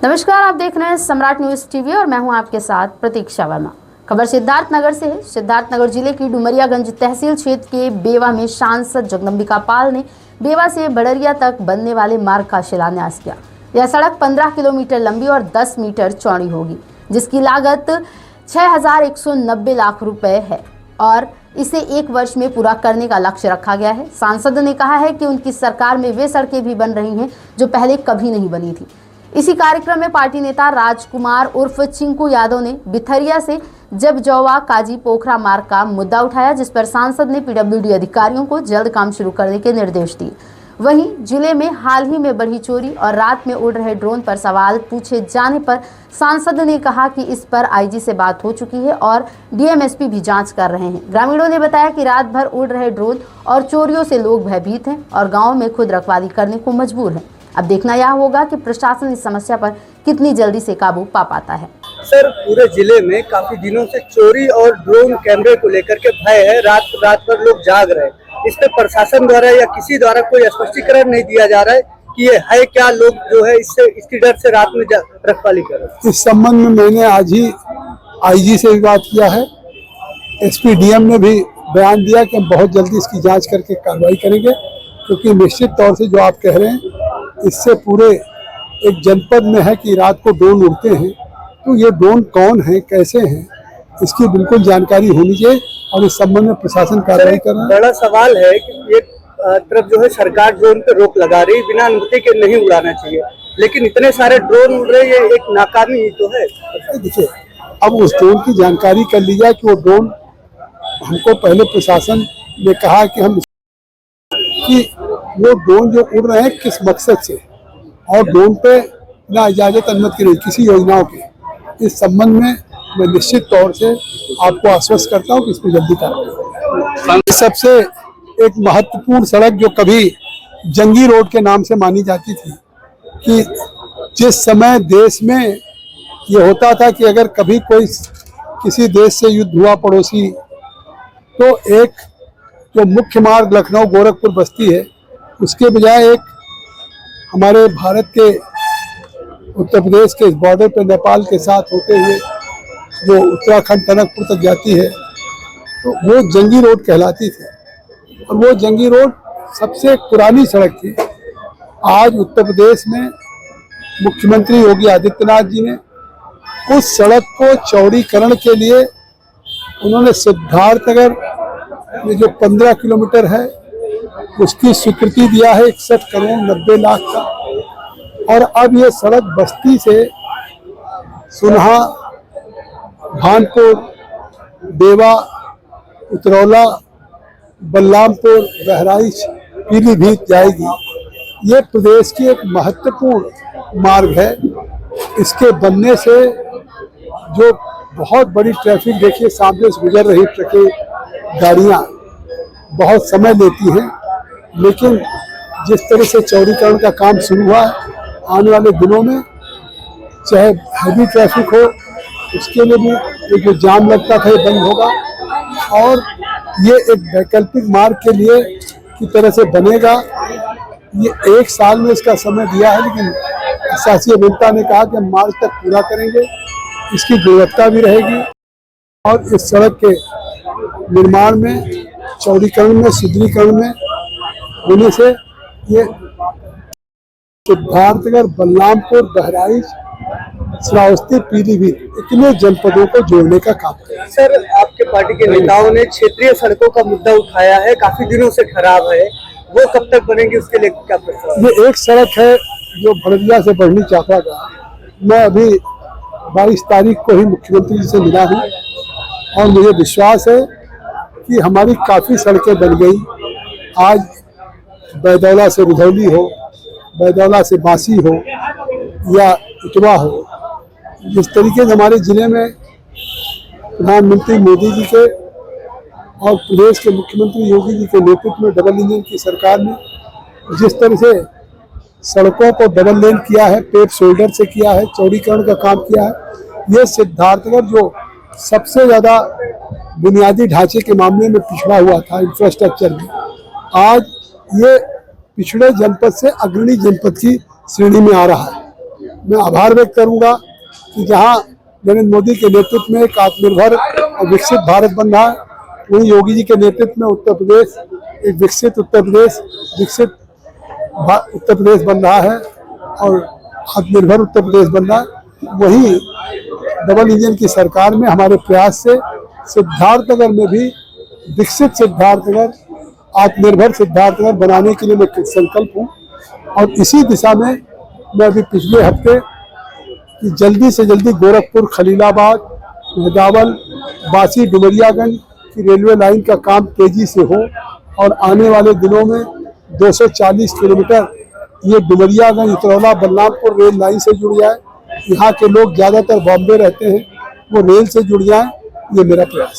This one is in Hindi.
नमस्कार, आप देख रहे हैं सम्राट न्यूज टीवी और मैं हूं आपके साथ प्रतीक्षा वर्मा। खबर सिद्धार्थनगर से है। सिद्धार्थनगर जिले की डुमरियागंज तहसील क्षेत्र के बेवा में सांसद जगदम्बिका पाल ने बेवा से बड़रिया तक बनने वाले मार्ग का शिलान्यास किया। यह सड़क 15 किलोमीटर लंबी और 10 मीटर चौड़ी होगी, जिसकी लागत 6,190 लाख रुपए है और इसे 1 वर्ष में पूरा करने का लक्ष्य रखा गया है। सांसद ने कहा है कि उनकी सरकार में वे सड़कें भी बन रही हैं जो पहले कभी नहीं बनी थी। इसी कार्यक्रम में पार्टी नेता राजकुमार उर्फ चिंकू यादव ने बिथरिया से जबजौवा काजी पोखरा मार्ग का मुद्दा उठाया, जिस पर सांसद ने पीडब्ल्यूडी अधिकारियों को जल्द काम शुरू करने के निर्देश दिए। वहीं जिले में हाल ही में बढ़ी चोरी और रात में उड़ रहे ड्रोन पर सवाल पूछे जाने पर सांसद ने कहा कि इस पर आईजी से बात हो चुकी है और डीएमएसपी भी जांच कर रहे हैं। ग्रामीणों ने बताया कि रात भर उड़ रहे ड्रोन और चोरियों से लोग भयभीत हैं और गाँव में खुद रखवाली करने को मजबूर हैं। अब देखना यह होगा कि प्रशासन इस समस्या पर कितनी जल्दी से काबू पा पाता है। सर, पूरे जिले में काफी दिनों से चोरी और ड्रोन कैमरे को लेकर के भय है। रात भर लोग जाग रहे हैं। इस पे प्रशासन द्वारा या किसी द्वारा कोई स्पष्टीकरण नहीं दिया जा रहा है कि ये है क्या, लोग जो है इसकी डर से रात में रखवाली कर रहे हैं। इस संबंध में मैंने आज ही आईजी से भी बात किया है। एसपी डीएम ने भी बयान दिया कि हम बहुत जल्दी इसकी जांच करके कार्रवाई करेंगे, क्योंकि निश्चित तौर से जो आप कह रहे हैं इससे पूरे एक जनपद में है कि रात को ड्रोन उड़ते हैं, तो ये ड्रोन कौन है, कैसे हैं, इसकी बिल्कुल जानकारी होनी चाहिए और इस संबंध में प्रशासन कार्रवाई कर रहा है। बड़ा सवाल है कि एक तरफ जो है सरकार ड्रोन पे रोक लगा रही, बिना अनुमति के नहीं उड़ाना चाहिए, लेकिन इतने सारे ड्रोन उड़ रहे, ये एक नाकामी ही तो है। देखिए, अब उस ड्रोन की जानकारी कर ली जाए कि वो ड्रोन, हमको पहले प्रशासन ने कहा कि वो ड्रोन जो उड़ रहे हैं किस मकसद से, और ड्रोन पे ना इजाजत अनुमति नहीं किसी योजनाओं की। इस संबंध में मैं निश्चित तौर से आपको आश्वस्त करता हूँ कि इसमें जल्दी कार्रवाई। सबसे एक महत्वपूर्ण सड़क जो कभी जंगी रोड के नाम से मानी जाती थी, कि जिस समय देश में ये होता था कि अगर कभी कोई किसी देश से युद्ध हुआ पड़ोसी, तो एक जो मुख्य मार्ग लखनऊ गोरखपुर बस्ती है, उसके बजाय एक हमारे भारत के उत्तर प्रदेश के इस बॉर्डर पर नेपाल के साथ होते हुए जो उत्तराखंड टनकपुर तक जाती है, तो वो जंगी रोड कहलाती थी। और वो जंगी रोड सबसे पुरानी सड़क थी। आज उत्तर प्रदेश में मुख्यमंत्री योगी आदित्यनाथ जी ने उस सड़क को चौड़ीकरण के लिए उन्होंने सिद्धार्थनगर में जो 15 किलोमीटर है उसकी स्वीकृति दिया है 61 करोड़ 90 लाख का। और अब ये सड़क बस्ती से सुनहा, भानपुर, बेवा, उतरौला, बलरामपुर, बहराइच, पीलीभीत जाएगी। ये प्रदेश की एक महत्वपूर्ण मार्ग है। इसके बनने से जो बहुत बड़ी ट्रैफिक, देखिए सामने से गुजर रही ट्रकें, गाड़ियाँ बहुत समय लेती हैं, लेकिन जिस तरह से चौड़ीकरण का काम शुरू हुआ है, आने वाले दिनों में चाहे हैवी ट्रैफिक हो उसके लिए भी ये जो जाम लगता था ये बंद होगा और ये एक वैकल्पिक मार्ग के लिए की तरह से बनेगा। ये 1 साल में इसका समय दिया है, लेकिन शासकीय अभियंता ने कहा कि हम मार्च तक पूरा करेंगे, इसकी गुणवत्ता भी रहेगी और इस सड़क के निर्माण में, चौड़ीकरण में, सुदृढ़ीकरण में होने से ये सिद्धार्थनगर, बलरामपुर, बहराइच, श्रावस्ती, पीलीभीत इतने जनपदों को जोड़ने का काम है। सर, आपके पार्टी के नेताओं ने क्षेत्रीय सड़कों का मुद्दा उठाया है, काफी दिनों से खराब है, वो कब तक बनेंगे, उसके लिए क्या प्रस्ताव? ये एक सड़क है जो बड़रिया से बढ़नी चापा का। मैं अभी 22 तारीख को ही मुख्यमंत्री जी से मिला हूँ और मुझे विश्वास है कि हमारी काफ़ी सड़कें बन गई। आज बैदौला से रुधौली हो, बैदौला से बांसी हो या इटवा हो, जिस तरीके से हमारे ज़िले में प्रधानमंत्री मोदी जी के और प्रदेश के मुख्यमंत्री योगी जी के नेतृत्व में डबल इंजन की सरकार ने जिस तरह से सड़कों को डबल लेन किया है, पेव शोल्डर से किया है, चौड़ीकरण का काम किया है, ये सिद्धार्थनगर जो सबसे ज़्यादा बुनियादी ढांचे के मामले में पिछड़ा हुआ था इंफ्रास्ट्रक्चर में, आज ये पिछड़े जनपद से अग्रणी जनपद की श्रेणी में आ रहा है। मैं आभार व्यक्त करूंगा कि जहां नरेंद्र मोदी के नेतृत्व में एक आत्मनिर्भर और विकसित भारत बन रहा है, वहीं योगी जी के नेतृत्व में उत्तर प्रदेश एक विकसित उत्तर प्रदेश बन रहा है और आत्मनिर्भर उत्तर प्रदेश बन रहा है। वहीं डबल इंजन की सरकार में हमारे प्रयास से सिद्धार्थनगर में भी विकसित सिद्धार्थनगर, आत्मनिर्भर सिद्धार्थनगर बनाने के लिए मैं संकल्प हूँ और इसी दिशा में मैं अभी पिछले हफ्ते कि जल्दी से जल्दी गोरखपुर, खलीलाबाद, मेहदावल, बासी, डुमरियागंज की रेलवे लाइन का काम तेजी से हो और आने वाले दिनों में 240 किलोमीटर ये डुमरियागंज, इतरौला, बलरामपुर रेल लाइन से जुड़ जाए। यहाँ के लोग ज़्यादातर बॉम्बे रहते हैं, वो रेल से जुड़ जाएं, ये मेरा प्रयास है।